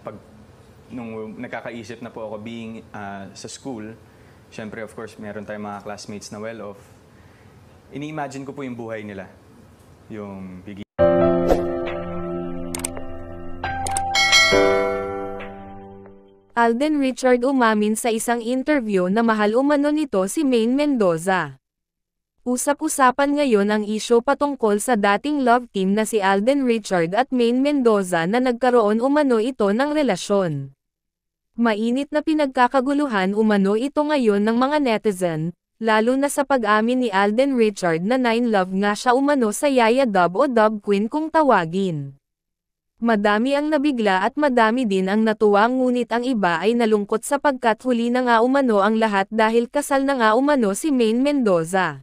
Pag nung nagkakaisip na po ako being sa school, syempre of course meron tayong mga classmates na well-off. Ini-imagine ko po yung buhay nila. Yung bigay. Alden Richard umamin sa isang interview na mahal umano nito si Maine Mendoza. Usap-usapan ngayon ang isyu patungkol sa dating love team na si Alden Richard at Maine Mendoza na nagkaroon umano ito ng relasyon. Mainit na pinagkakaguluhan umano ito ngayon ng mga netizen, lalo na sa pag-amin ni Alden Richard na 9love nga siya umano sa Yaya Dub o Dub Queen kung tawagin. Madami ang nabigla at madami din ang natuwa, ngunit ang iba ay nalungkot sapagkat huli na nga umano ang lahat dahil kasal na nga umano si Maine Mendoza.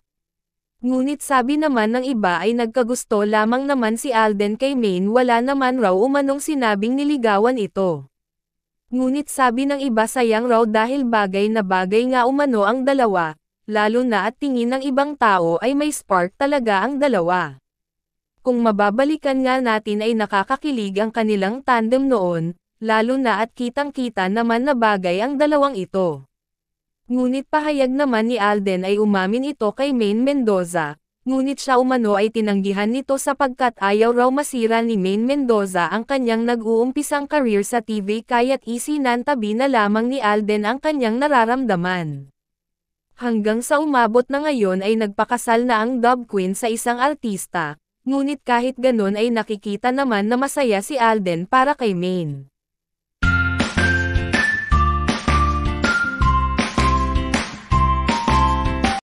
Ngunit sabi naman ng iba ay nagkagusto lamang naman si Alden kay Maine, wala naman raw umanong sinabing niligawan ito. Ngunit sabi ng iba sayang raw dahil bagay na bagay nga umano ang dalawa, lalo na at tingin ng ibang tao ay may spark talaga ang dalawa. Kung mababalikan nga natin ay nakakakilig ang kanilang tandem noon, lalo na at kitang-kita naman na bagay ang dalawang ito. Ngunit pahayag naman ni Alden ay umamin ito kay Maine Mendoza, ngunit siya umano ay tinanggihan nito sapagkat ayaw raw masira ni Maine Mendoza ang kanyang nag-uumpisang career sa TV, kaya't isinantabi na lamang ni Alden ang kanyang nararamdaman. Hanggang sa umabot na ngayon ay nagpakasal na ang Dub Queen sa isang artista. Ngunit kahit ganon ay nakikita naman na masaya si Alden para kay Maine.